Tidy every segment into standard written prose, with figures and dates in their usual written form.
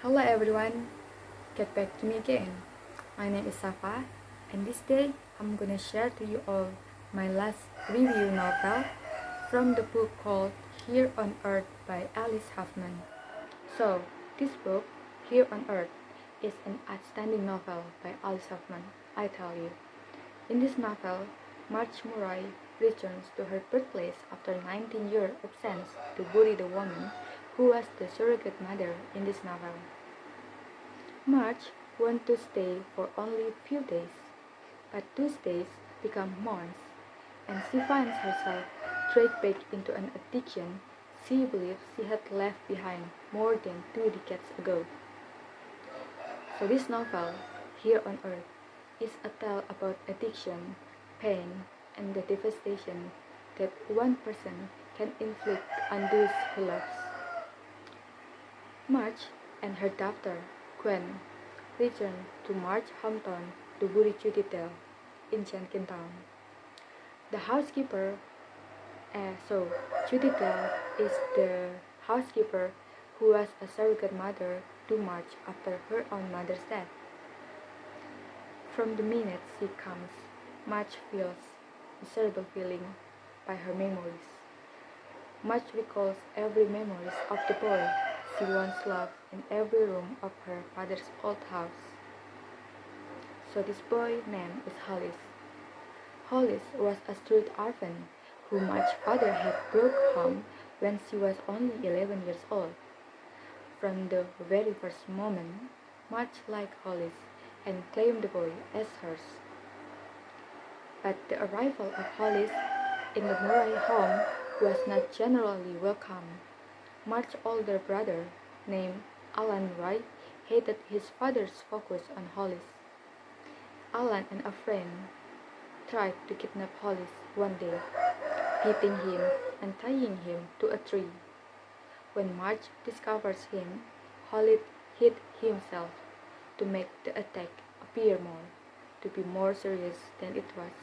Hello everyone, get back to me again. My name is Shafa, and this day I'm gonna share to you all my last review novel from the book called Here on Earth by Alice Hoffman. So, this book, Here on Earth, is an outstanding novel by Alice Hoffman, I tell you. In this novel, Marge Murray returns to her birthplace after 19-year absence to bury the woman who was the surrogate mother in this novel. Marge wants to stay for only a few days, but those days become months, and she finds herself dragged back into an addiction she believes she had left behind more than 2 decades ago. So this novel, Here on Earth, is a tale about addiction, pain, and the devastation that one person can inflict on those he loves. Marge and her daughter, Gwen, return to Marge's hometown to bury Judithel in Jenkintown. The housekeeper, so Judithel is the housekeeper who was a surrogate mother to Marge after her own mother's death. From the minute she comes, Marge feels a miserable feeling by her memories. Marge recalls every memories of the boy she once loved in every room of her father's old house. So this boy name is Hollis. Hollis was a street orphan who Marge's father had brought home when she was only 11 years old. From the very first moment, Marge liked Hollis and claimed the boy as hers. But the arrival of Hollis in the Murray home was not generally welcome. Marge's older brother, named Alan Murray, hated his father's focus on Hollis. Alan and a friend tried to kidnap Hollis one day, beating him and tying him to a tree. When Marge discovers him, Hollis hid himself to make the attack appear to be more serious than it was.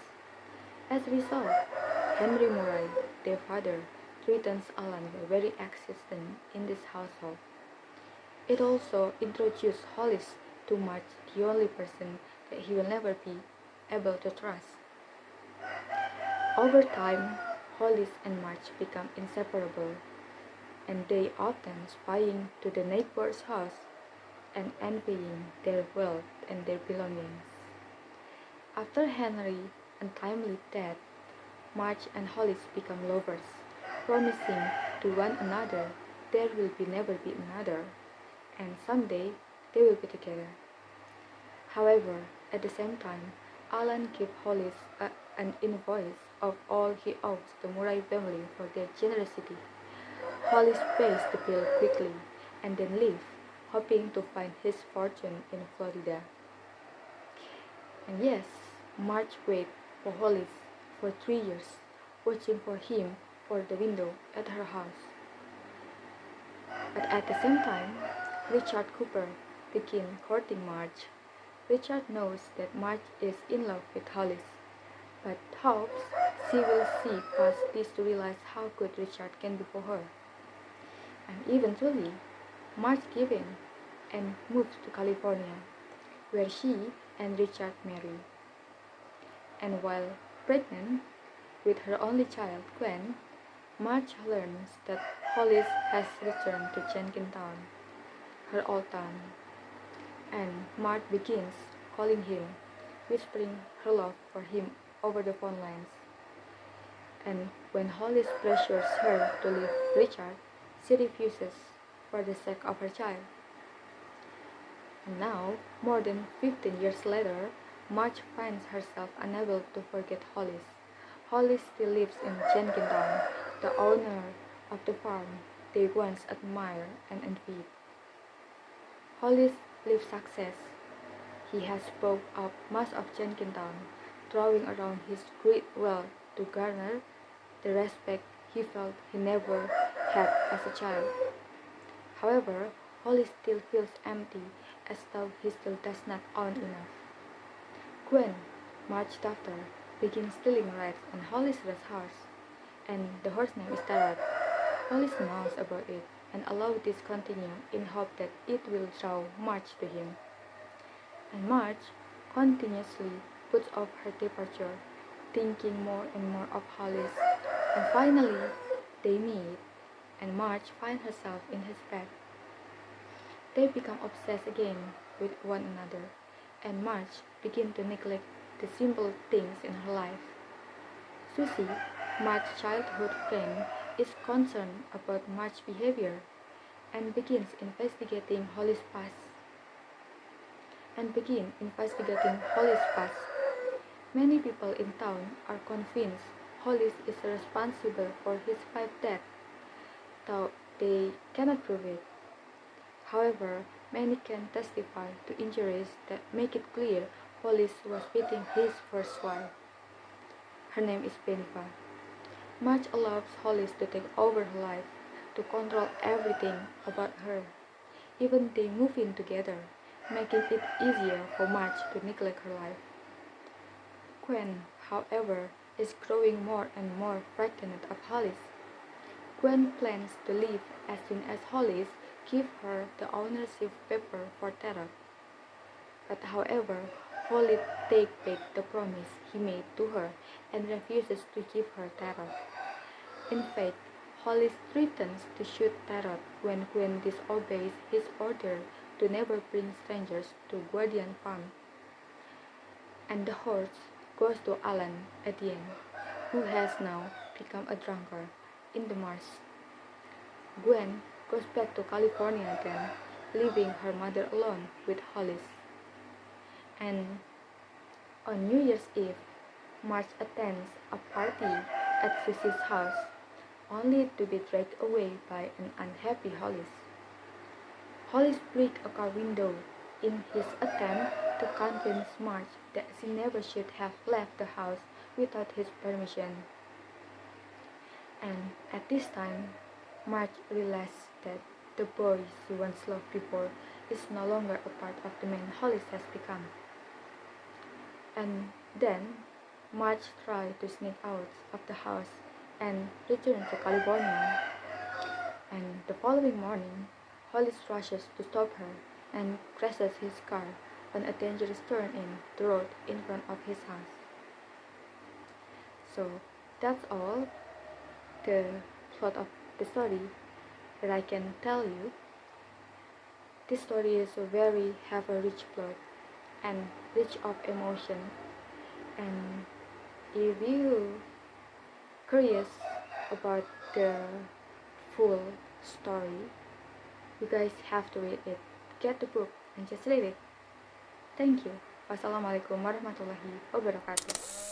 As a result, Henry Murray, their father, threatens Alan the very existence in this household. It also introduced Hollis to Marge, the only person that he will never be able to trust. Over time, Hollis and Marge become inseparable, and they often spying to the neighbor's house and envying their wealth and their belongings. After Henry's untimely death, Marge and Hollis become lovers, promising to one another there will never be another, and someday they will be together. However, at the same time, Alan gives Hollis an invoice of all he owes the Murray family for their generosity. Hollis pays the bill quickly and then leaves, hoping to find his fortune in Florida. And yes, Marge waits for Hollis for 3 years, watching for him for the window at her house. But at the same time, Richard Cooper begins courting Marge. Richard knows that Marge is in love with Hollis, but hopes she will see past this to realize how good Richard can be for her. And eventually, Marge gives in and moves to California, where she and Richard marry. And while pregnant with her only child, Gwen, Marge learns that Hollis has returned to Jenkintown, her old town, and Marge begins calling him, whispering her love for him over the phone lines. And when Hollis pressures her to leave Richard, she refuses for the sake of her child. And now, more than 15 years later, Marge finds herself unable to forget Hollis. Hollis still lives in Jenkintown, the owner of the farm they once admired and envied. Hollis lives success. He has bought up most of Jenkintown, throwing around his great wealth to garner the respect he felt he never had as a child. However, Hollis still feels empty, as though he still does not own enough. Gwen, Marge's daughter, begins stealing rides on Hollis' horse, and the horse name is Tarot. Hollis knows about it and allow this continue in hope that it will draw March to him. And March continuously puts off her departure, thinking more and more of Hollis, and finally they meet, and March finds herself in his bed. They become obsessed again with one another, and March begins to neglect the simple things in her life. Susie, March's childhood friend, is concerned about March's behavior and begins investigating Holly's past. Many people in town are convinced Hollis is responsible for his five deaths, though they cannot prove it. However, many can testify to injuries that make it clear Hollis was beating his first wife. Her name is Benva. March allows Hollis to take over her life, to control everything about her. Even they move in together, making it easier for March to neglect her life. Gwen, however, is growing more and more frightened of Hollis. Gwen plans to leave as soon as Hollis gives her the ownership paper for Tarot. But however, Hollis takes back the promise he made to her and refuses to give her Tarot. In fact, Hollis threatens to shoot Tarot when Gwen disobeys his order to never bring strangers to Guardian Farm. And the horse goes to Alan at the end, who has now become a drunkard in the marsh. Gwen goes back to California again, leaving her mother alone with Hollis. And on New Year's Eve, March attends a party at Susie's house, only to be dragged away by an unhappy Hollis. Hollis breaks a car window in his attempt to convince March that she never should have left the house without his permission. And at this time, March realizes that the boy she once loved before is no longer a part of the man Hollis has become. And then, March tries to sneak out of the house and return to California. And the following morning, Hollis rushes to stop her and crashes his car on a dangerous turn in the road in front of his house. So that's all the plot of the story that I can tell you. This story is a very have a rich plot and rich of emotion, and if you curious about the full story, you guys have to read it. Get the book and just read it. Thank you. Wassalamualaikum warahmatullahi wabarakatuh.